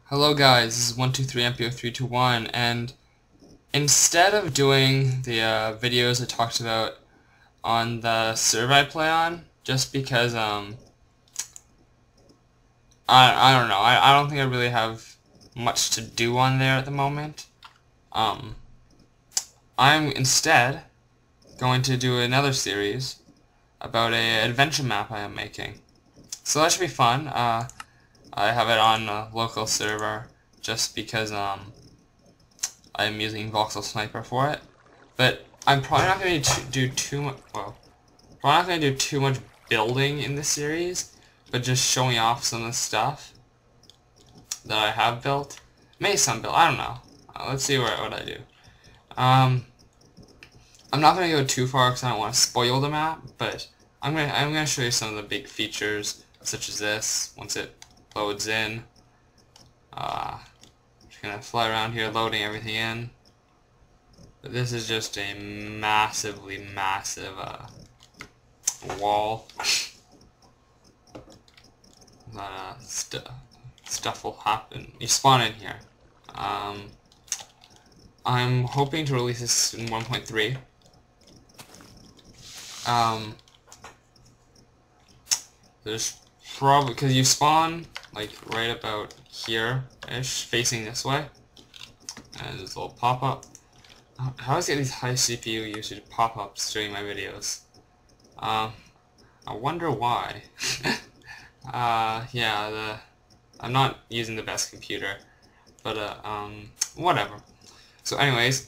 Hello guys, this is 123MPO321, and instead of doing the videos I talked about on the server I play on, just because I don't know, I don't think I really have much to do on there at the moment. I'm instead going to do another series about a adventure map I am making. So that should be fun. I have it on a local server just because I'm using voxel sniper for it. But I'm probably not going to do too much. Well, probably not going to do too much building in this series, but just showing off some of the stuff that I have built. Maybe some build. I don't know. Let's see what I do. I'm not going to go too far because I don't want to spoil the map, but I'm gonna show you some of the big features, such as this. Once it loads in, just gonna fly around here loading everything in. But this is just a massively massive wall. That stuff will happen. You spawn in here. I'm hoping to release this in 1.3. There's probably, because you spawn like right about here-ish, facing this way, and there's a little pop-up. How does it get these high CPU usage pop-ups during my videos? I wonder why. Yeah, I'm not using the best computer, but whatever. So anyways,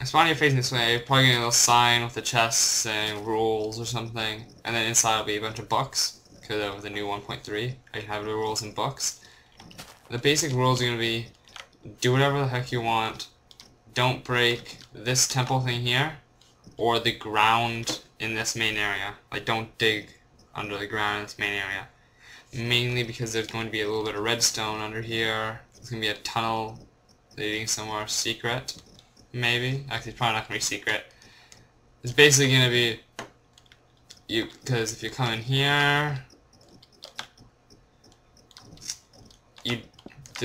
I spawn here facing this way, probably getting a little sign with a chest saying rules or something, and then inside will be a bunch of books, because of the new 1.3. I can have the rules and books. The basic rules are going to be, do whatever the heck you want, don't break this temple thing here, or the ground in this main area. Like, don't dig under the ground in this main area. Mainly because there's going to be a little bit of redstone under here. There's going to be a tunnel leading somewhere secret. Maybe. Actually, it's probably not going to be secret. It's basically going to be, because if you come in here, you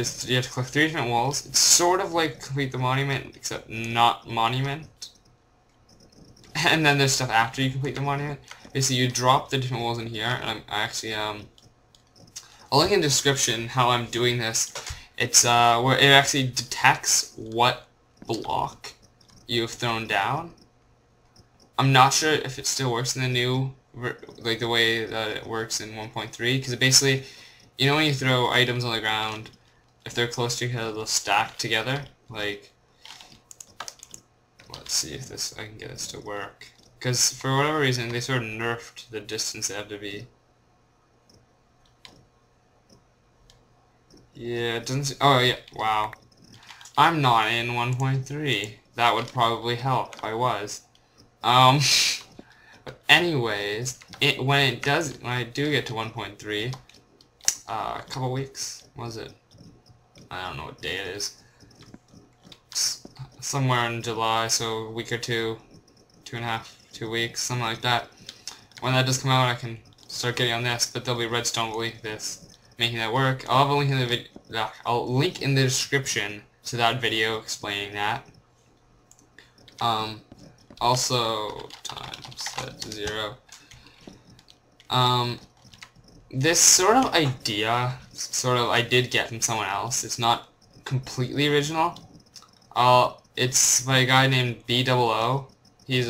have to click 3 different walls. It's sort of like complete the monument, except not monument. And then there's stuff after you complete the monument. Basically, you drop the different walls in here, and I'll link in the description how I'm doing this. It's where it actually detects what block you've thrown down. I'm not sure if it still works in the new, like the way that it works in 1.3, because it basically, you know when you throw items on the ground, if they're close to each other, they'll stack together. Like, let's see if I can get this to work. Because for whatever reason, they sort of nerfed the distance they have to be. Yeah, it doesn't. Oh yeah, wow. I'm not in 1.3. That would probably help if I was. But anyways, when I do get to 1.3, a couple weeks, was it? I don't know what day it is. Somewhere in July, so a week or two, 2 weeks, something like that. When that does come out, I can start getting on this, but there'll be redstone link this, making that work. I'll have a link in the video. I'll link in the description to that video explaining that. Also, time set to 0. This sort of idea, I did get from someone else. It's not completely original. It's by a guy named B00. He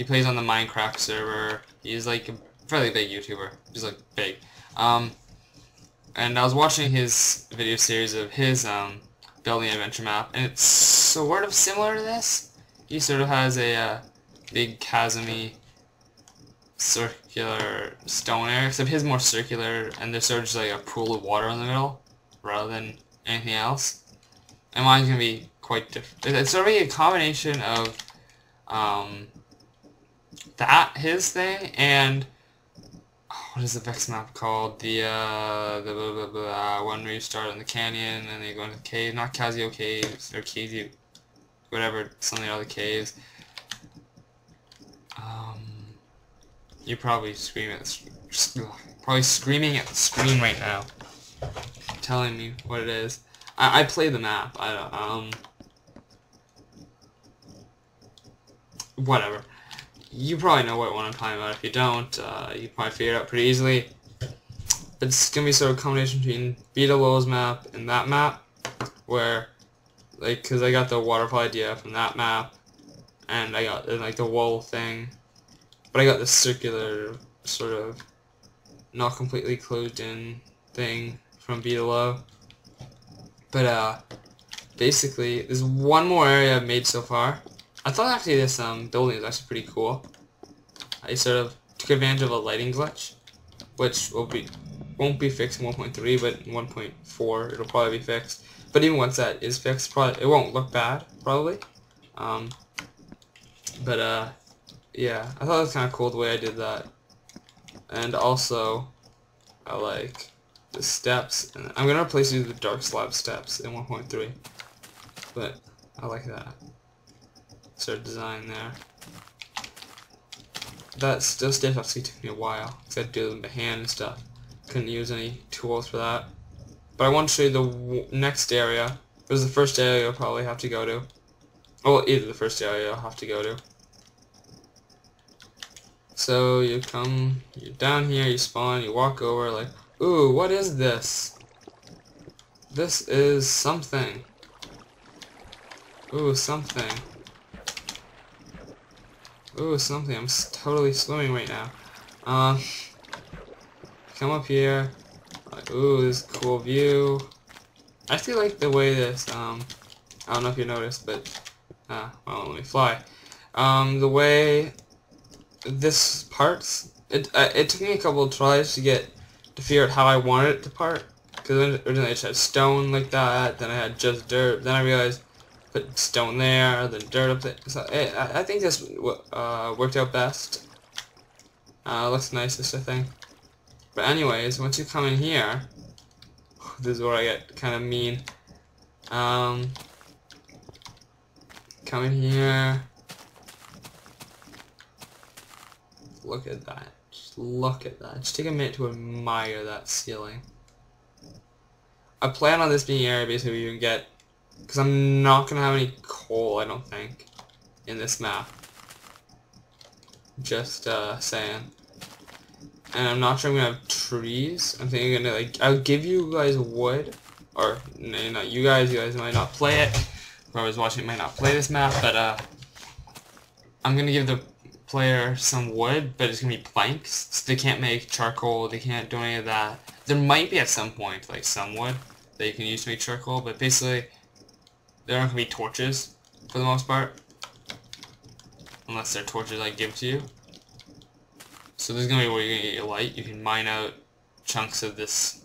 plays on the Minecraft server. He's like a fairly big YouTuber. He's like big. And I was watching his video series of his building an adventure map, and it's sort of similar to this. He sort of has a big chasm-y circular stone area, except his more circular, and there's sort of just like a pool of water in the middle, rather than anything else. And mine's gonna be quite different. It's sort of a combination of his thing, and what is the Vechs map called? The one where you start in the canyon and then you go into the cave, not Casio Caves, or Casio, whatever, some of the other caves. You're probably screaming at the screen right now. telling me what it is. I play the map. I don't, whatever. You probably know what one I'm talking about. If you don't, you probably figure it out pretty easily. But it's gonna be sort of a combination between Vechs map and that map, where, like, cause I got the waterfall idea from that map, and I got like the wall thing, but I got this circular sort of not completely closed in thing from Vechs. But basically, there's one more area I've made so far. I thought actually this building is actually pretty cool. I sort of took advantage of a lighting glitch, which won't be fixed in 1.3, but in 1.4 it'll probably be fixed. But even once that is fixed, probably it won't look bad, probably. Yeah, I thought it was kind of cool the way I did that. And also, I like the steps. And I'm gonna replace these with the dark slab steps in 1.3, but I like that sort of design there. Those steps actually took me a while because I had to do them by hand and stuff. Couldn't use any tools for that. But I want to show you the next area. It was the first area you'll probably have to go to. Well, either the first area you'll have to go to. So you're down here, you spawn, you walk over, like, ooh, what is this? This is something. Ooh, something. Ooh, something. I'm totally swimming right now. Come up here. Like, ooh, this cool view. I actually like the way this, I don't know if you noticed, but, well, let me fly. The way this parts, it took me a couple of tries to figure out how I wanted it to part. Because originally I just had stone like that, then I had just dirt, then I realized put stone there, then dirt up there. So I think this worked out best. Looks nicest, I think. But anyways, once you come in here, this is where I get kind of mean. Come in here. Look at that. Just look at that. Just take a minute to admire that ceiling. I plan on this being an area basically where you can get, because I'm not going to have any coal, I don't think, in this map. Just saying. And I'm not sure I'm going to have trees. I'm thinking I'm going to, I'll give you guys wood. Or, no, not you guys might not play it. Whoever's watching might not play this map, but I'm going to give the player some wood, but it's going to be planks. So they can't make charcoal, they can't do any of that. There might be at some point, like, some wood that you can use to make charcoal, but basically, there aren't going to be torches, for the most part. Unless they're torches I give to you. So there's going to be where you're going to get your light. You can mine out chunks of this,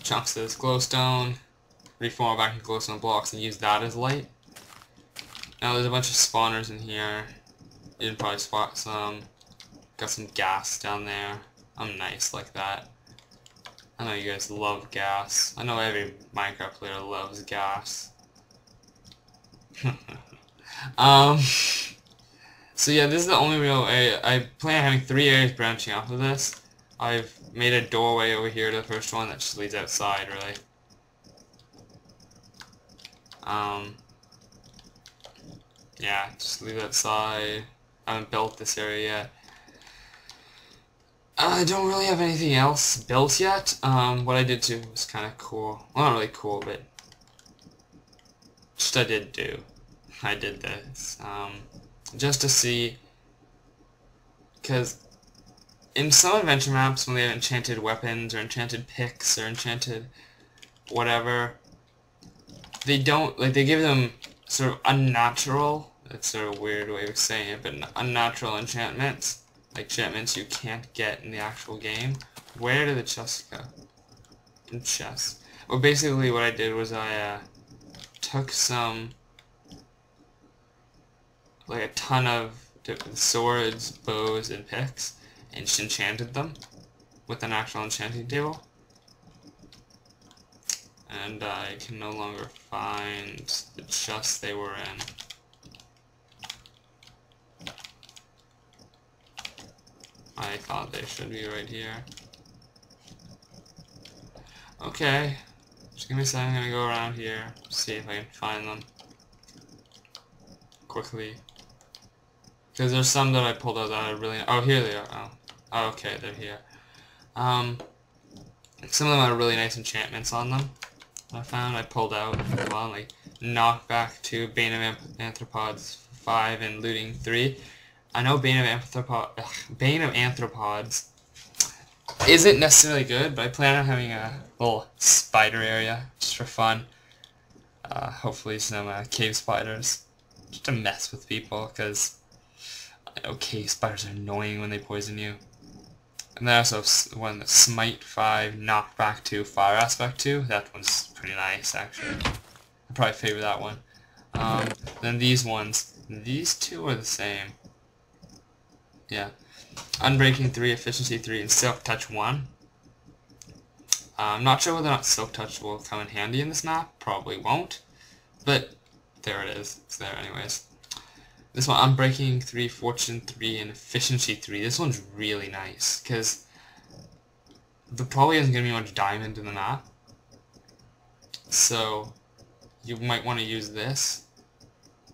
glowstone, reform it back into glowstone blocks, and use that as light. Now there's a bunch of spawners in here. You can probably spot some. Got some gas down there. I'm nice like that. I know you guys love gas. I know every Minecraft player loves gas. So yeah, this is the only real area. I plan on having 3 areas branching off of this. I've made a doorway over here to the first one that just leads outside, really. Yeah, just leave that side. I haven't built this area yet. I don't really have anything else built yet. What I did too was kind of cool. Well, not really cool, but just I did this. Just to see, because in some adventure maps, when they have enchanted weapons or enchanted picks or enchanted whatever, they don't, like, they give them sort of unnatural, that's sort of a weird way of saying it, but unnatural enchantments, like enchantments you can't get in the actual game. Where did the chests go? The chests. Well, basically what I did was I took some, like a ton of swords, bows, and picks, and just enchanted them with an actual enchanting table. And I can no longer find the chest they were in. I thought they should be right here. Okay. Just give me a second, I'm gonna go around here, see if I can find them quickly. Because there's some that I pulled out that I really... Oh, here they are. Oh, okay, they're here. Some of them have really nice enchantments on them. I pulled out one, like Knockback 2, Bane of Anthropods 5, and Looting 3. I know Bane of Anthropods isn't necessarily good, but I plan on having a little spider area just for fun. Hopefully some cave spiders, just to mess with people, because I know cave spiders are annoying when they poison you. And then also one that's Smite 5, Knockback 2, Fire Aspect 2. That one's pretty nice, actually. I probably favor that one. Then these ones. These two are the same. Yeah. Unbreaking 3, Efficiency 3, and Silk Touch 1. I'm not sure whether or not Silk Touch will come in handy in this map. Probably won't. But there it is. It's there anyways. This one, Unbreaking 3, Fortune 3, and Efficiency 3. This one's really nice, because there probably isn't going to be much diamond in the map. So, you might want to use this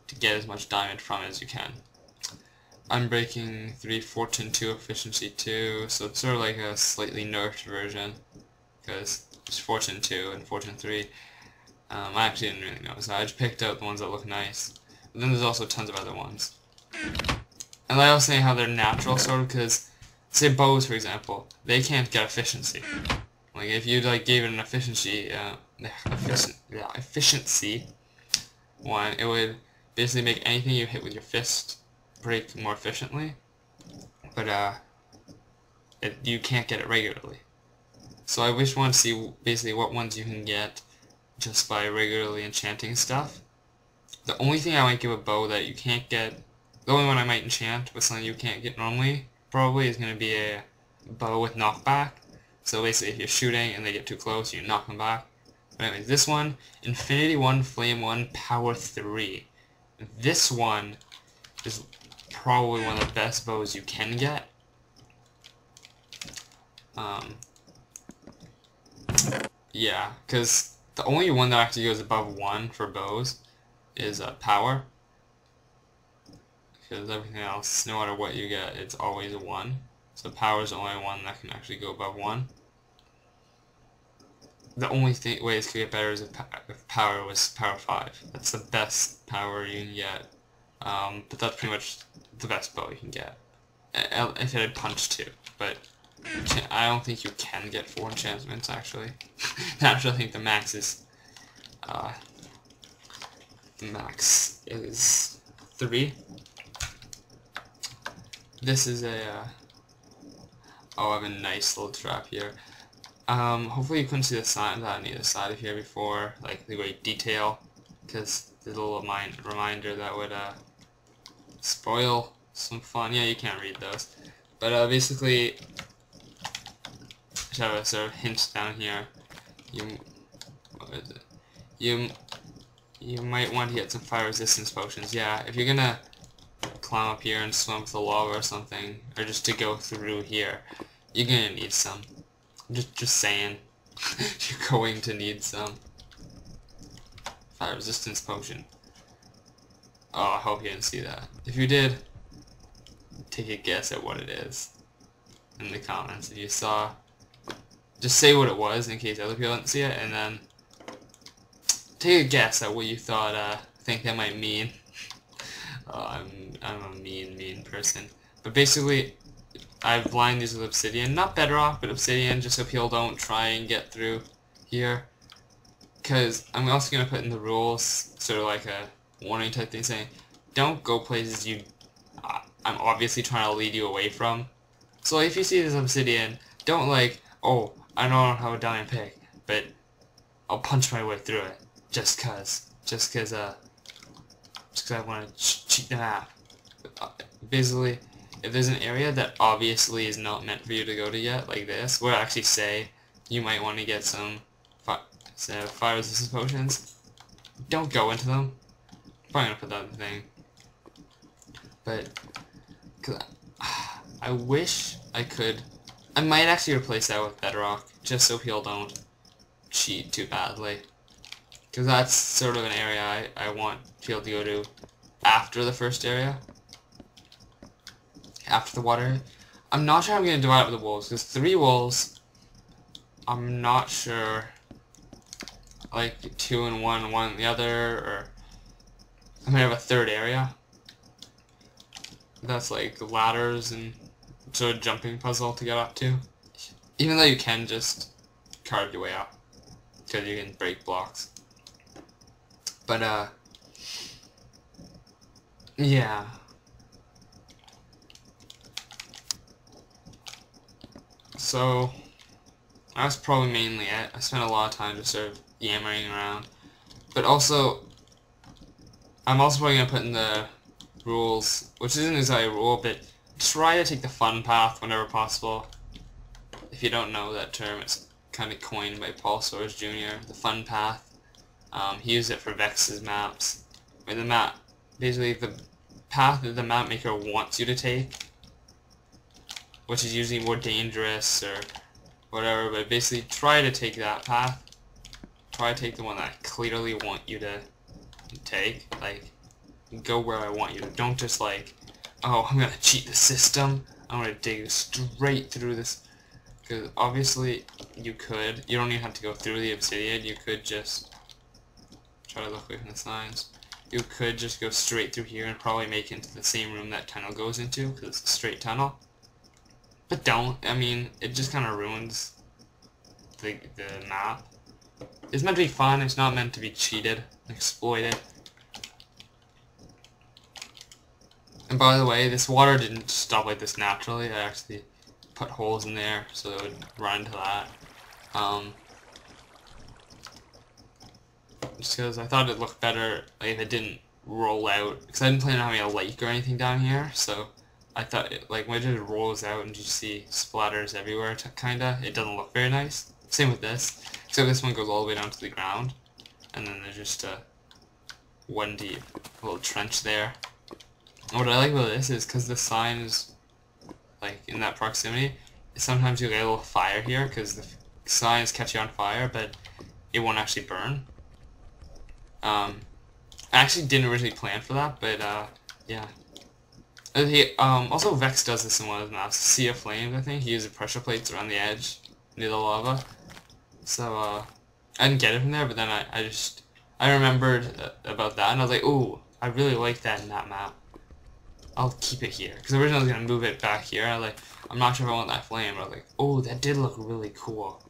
to get as much diamond from it as you can. Unbreaking 3, Fortune 2, Efficiency 2. So it's sort of like a slightly nerfed version, because it's Fortune 2 and Fortune 3. I actually didn't really know, so I just picked out the ones that look nice. But then there's also tons of other ones. And I was saying how they're natural, sort of, because, say bows, for example, they can't get efficiency. Like, if you, like, gave it an efficiency, efficiency one, it would basically make anything you hit with your fist break more efficiently. But, you can't get it regularly. So I wish one to see, basically, what ones you can get just by regularly enchanting stuff. The only thing I might give a bow that you can't get, the only one I might enchant with something you can't get normally, probably, is going to be a bow with knockback. So basically, if you're shooting and they get too close, you knock them back. But anyways, this one, Infinity 1, Flame 1, Power 3. This one is probably one of the best bows you can get. Yeah, because the only one that actually goes above 1 for bows is power, because everything else, no matter what you get, it's always a 1. So power is the only one that can actually go above 1. The only way this could get better is if power was power 5. That's the best power you can get, but that's pretty much the best bow you can get. If it had punch too, but I don't think you can get 4 enchantments actually. Actually, I think the max is 3. This is a, oh, I have a nice little trap here. Hopefully you couldn't see the sign on either side of here before, like the great detail, because there's a little reminder that would spoil some fun. Yeah, you can't read those. But basically, I have a sort of hint down here. You might want to get some fire resistance potions. Yeah, if you're gonna climb up here and swim with the lava or something, or just to go through here, you're gonna need some. Just saying, you're going to need some fire resistance potion. Oh, I hope you didn't see that. If you did, take a guess at what it is in the comments. If you saw, just say what it was in case other people didn't see it, and then take a guess at what you think that might mean. I'm a mean person. But basically, I've lined these with obsidian, not bedrock, but obsidian, just so people don't try and get through here. Because I'm also going to put in the rules, sort of like a warning type thing, saying, don't go places I'm obviously trying to lead you away from. So if you see this obsidian, don't like, oh, I don't have a diamond pick, but I'll punch my way through it, just cause I want to cheat the map. Basically, if there's an area that obviously is not meant for you to go to yet, like this, where I actually say you might want to get some fire resistance potions, don't go into them. I'm probably gonna put that in the thing. But, cause I wish I could. I might actually replace that with bedrock, just so people don't cheat too badly. Because that's sort of an area I want to be able to go to after the first area. After the water. I'm not sure I'm going to divide up the wolves, because 3 wolves, I'm not sure, like 2 in one, 1 in the other, or I'm going to have a third area. That's like ladders and sort of jumping puzzle to get up to. Even though you can just carve your way up, because you can break blocks. But, yeah. So, that's probably mainly it. I spent a lot of time just sort of yammering around. But also, I'm also probably going to put in the rules, which isn't exactly a rule, but try to take the fun path whenever possible. If you don't know that term, it's kind of coined by Paul Soares Jr., the fun path. He used it for Vechs's maps. Where the map, basically the path that the map maker wants you to take, which is usually more dangerous or whatever, but basically try to take that path. Try to take the one that I clearly want you to take. Like, go where I want you. Don't just like, oh, I'm gonna cheat the system. I'm gonna dig straight through this. Because obviously you could. You don't even have to go through the obsidian. You could just try to look away from the signs. You could just go straight through here and probably make it into the same room that tunnel goes into, because it's a straight tunnel. But don't. I mean, it just kind of ruins the map. It's meant to be fun. It's not meant to be cheated, exploited. And by the way, this water didn't stop like this naturally. I actually put holes in there so it would run to that. Just because I thought it'd look better like, if it didn't roll out. Because I didn't plan on having a lake or anything down here, so I thought it, like when it just rolls out and you see splatters everywhere, kinda, it doesn't look very nice. Same with this. So this one goes all the way down to the ground, and then there's just a 1 deep little trench there. And what I like about this is because the sign is like in that proximity, sometimes you get a little fire here because the signs catch you on fire, but it won't actually burn. I actually didn't originally plan for that, but yeah. Also Vechs does this in one of his maps, Sea of Flames, I think. He uses pressure plates around the edge near the lava. So I didn't get it from there, but then I remembered about that, and I was like, ooh, I really like that in that map. I'll keep it here, because originally I was gonna move it back here. And I'm not sure if I want that flame, but I was like, oh, that did look really cool.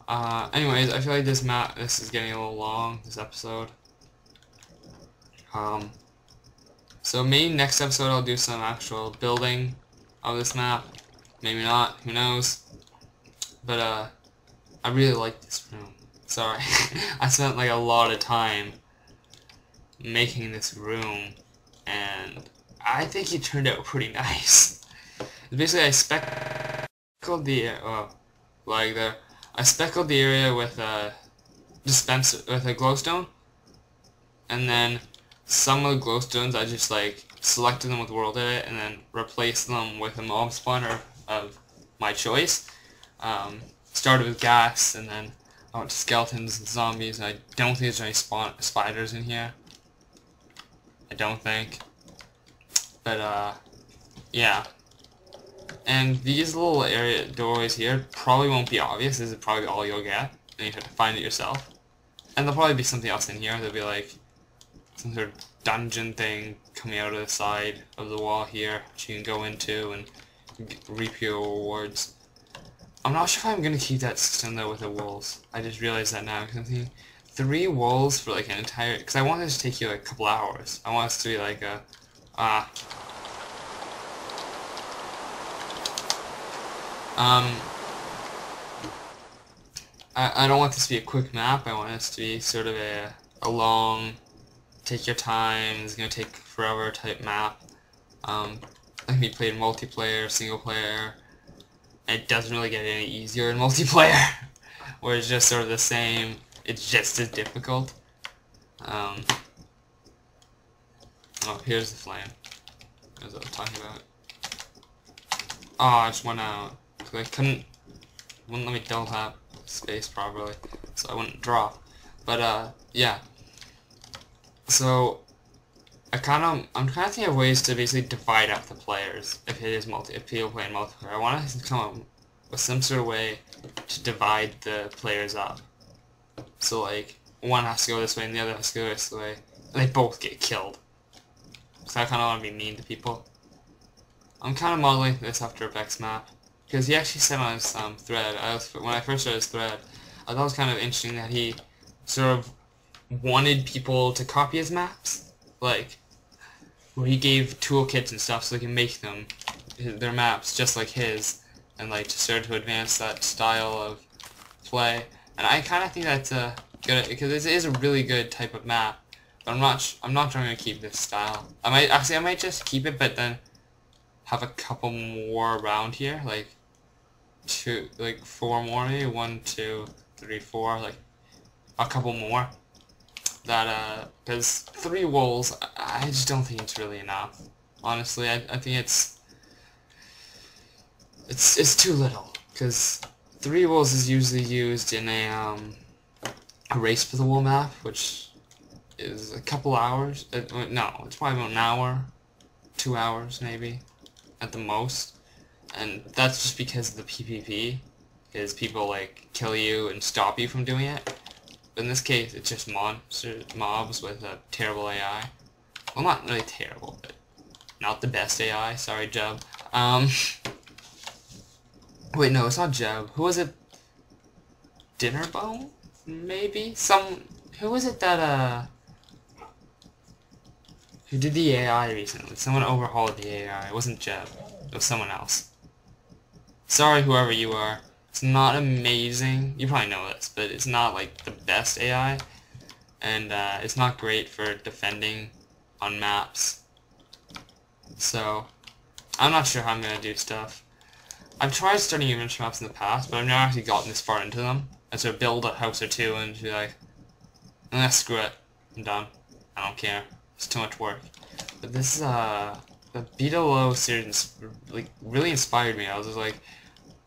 Anyways, I feel like this is getting a little long, this episode. So maybe next episode I'll do some actual building of this map. Maybe not, who knows. But, I really like this room. Sorry. I spent like a lot of time making this room, and I think it turned out pretty nice. Basically, I speckled the I speckled the area with a glowstone, and then some of the glowstones I just like selected them with world edit and then replaced them with a mob spawner of my choice. Started with gas, and then I went to skeletons and zombies, and I don't think there's any spiders in here. I don't think. But, yeah. And these little area doorways here probably won't be obvious. This is probably all you'll get, and you have to find it yourself. And there'll probably be something else in here. There'll be like some sort of dungeon thing coming out of the side of the wall here, which you can go into and reap your rewards. I'm not sure if I'm gonna keep that system though with the wolves. I just realized that now, because I'm thinking 3 wolves for like an entire, because I want this to take you like a couple hours. I want this to be like a I don't want this to be a quick map. I want this to be sort of a long, take your time, it's gonna take forever type map. It can be played multiplayer, single player. It doesn't really get any easier in multiplayer, where it's just sort of the same. It's just as difficult. Oh, here's the flame. That's what I was talking about. Oh, I just went out. Cause wouldn't let me double tap. space properly, so I wouldn't drop. But yeah. So I'm kind of thinking of ways to basically divide up the players if people play in multiplayer. I want to come up with some sort of way to divide the players up. So like one has to go this way and the other has to go this way, and they both get killed. So I kind of want to be mean to people. I'm kind of modeling this after a Vechs map, because he actually said on his thread, when I first read his thread, I thought it was kind of interesting that he sort of wanted people to copy his maps, like, where he gave toolkits and stuff so they can make their maps just like his, and like to start to advance that style of play. And I kind of think that's good, because it is a really good type of map. But I'm not trying to keep this style. I might just keep it, but then have a couple more around here, like 4 more, maybe 1, 2, 3, 4, like a couple more. That because 3 wolves, I just don't think it's really enough. Honestly, I think it's too little, because 3 wolves is usually used in a race for the wool map, which is a couple hours. No, it's probably about an hour, 2 hours maybe, at the most. And that's just because of the PvP, because people like kill you and stop you from doing it. But in this case, it's just mobs with a terrible AI. Well, not really terrible, but not the best AI. Sorry, Jeb. Wait, no, it's not Jeb. Who was it? Dinnerbone? Maybe? Who was it that, who did the AI recently? Someone overhauled the AI. It wasn't Jeb. It was someone else. Sorry, whoever you are. It's not amazing. You probably know this, but it's not like the best AI. And it's not great for defending on maps. So, I'm not sure how I'm going to do stuff. I've tried starting adventure maps in the past, but I've never actually gotten this far into them. And so build a house or two and just be like, screw it. I'm done. I don't care. It's too much work. But this the Beta Low series like really inspired me. I was just like,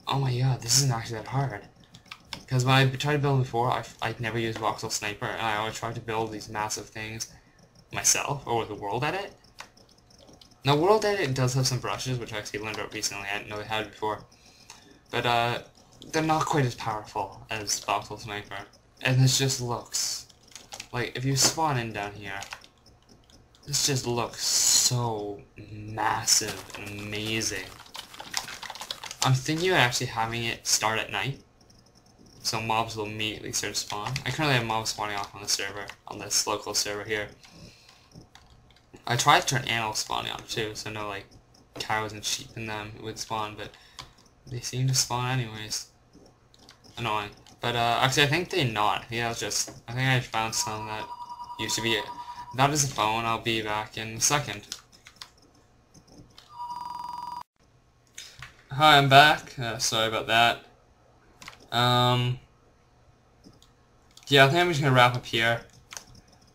oh my god, this isn't actually that hard. Because when I tried to build before, I'd never used voxel sniper, and I always tried to build these massive things myself, or with the world edit. Now world edit does have some brushes, which I actually learned about recently. I didn't know they had before. But they're not quite as powerful as voxel sniper. And this just looks like, if you spawn in down here, this just looks so massive and amazing. I'm thinking of actually having it start at night, so mobs will immediately start to spawn. I currently have mobs spawning off on the server, on this local server here. I tried to turn animals spawning on too, so no like cows and sheep in them would spawn, but they seem to spawn anyways. Annoying. But actually I think they not. Yeah, I think I found some that used to be it. That is a phone. I'll be back in a second. Hi, I'm back. Sorry about that. Yeah, I think I'm just gonna wrap up here.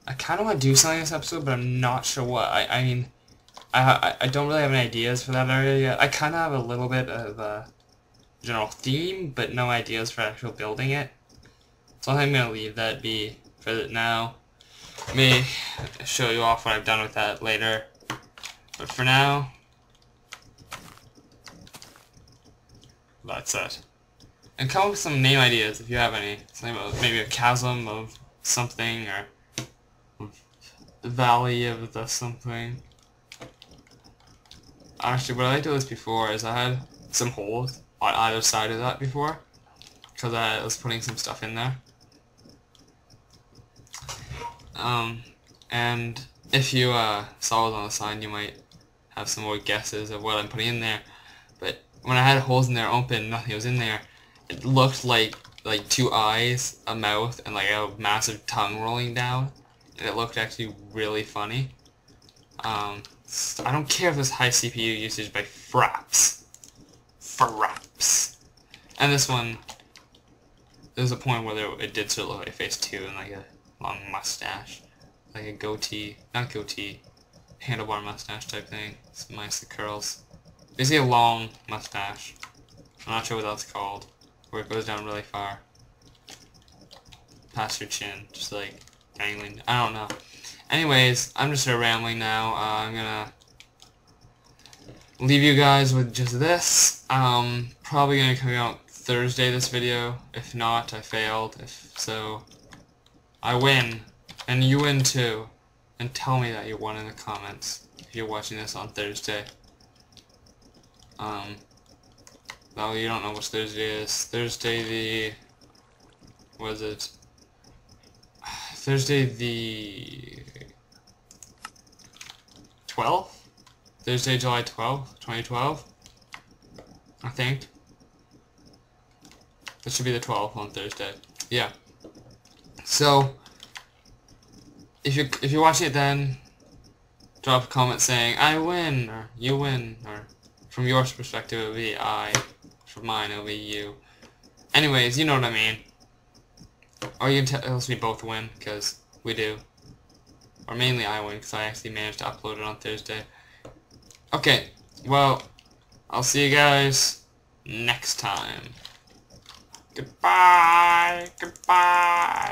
I kind of want to do something this episode, but I'm not sure what. I mean, I don't really have any ideas for that area yet. I kind of have a little bit of a general theme, but no ideas for actual building it. So I think I'm gonna leave that be for now. May show you off what I've done with that later, but for now, that's it. And come up with some name ideas if you have any. Something about maybe a chasm of something, or the valley of the something. Actually, what I did this before is I had some holes on either side of that before, because I was putting some stuff in there. And if you saw it on the sign, you might have some more guesses of what I'm putting in there. But when I had holes in there open, nothing was in there. It looked like 2 eyes, a mouth, and like a massive tongue rolling down. And it looked actually really funny. I don't care if this high CPU usage by fraps. And this one, there's a point where it did sort of look like a face too, and like a long mustache, like a goatee, not goatee, handlebar mustache type thing. It's minus the curls. Basically a long mustache. I'm not sure what that's called, where it goes down really far. past your chin, just like dangling. I don't know. Anyways, I'm just rambling now. I'm gonna leave you guys with just this. Probably gonna come out Thursday, this video. If not, I failed. If so, I win, and you win too. And tell me that you won in the comments if you're watching this on Thursday. Well, you don't know which Thursday is. Thursday the... what is it? Thursday the... 12th? Thursday, July 12th, 2012? I think. That should be the 12th on Thursday. Yeah. So, if you're watching it then, drop a comment saying, I win, or you win, or from your perspective it would be I, from mine it would be you. Anyways, you know what I mean. Or you can tell us we both win, because we do. Or mainly I win, because I actually managed to upload it on Thursday. Okay, well, I'll see you guys next time. Goodbye, goodbye.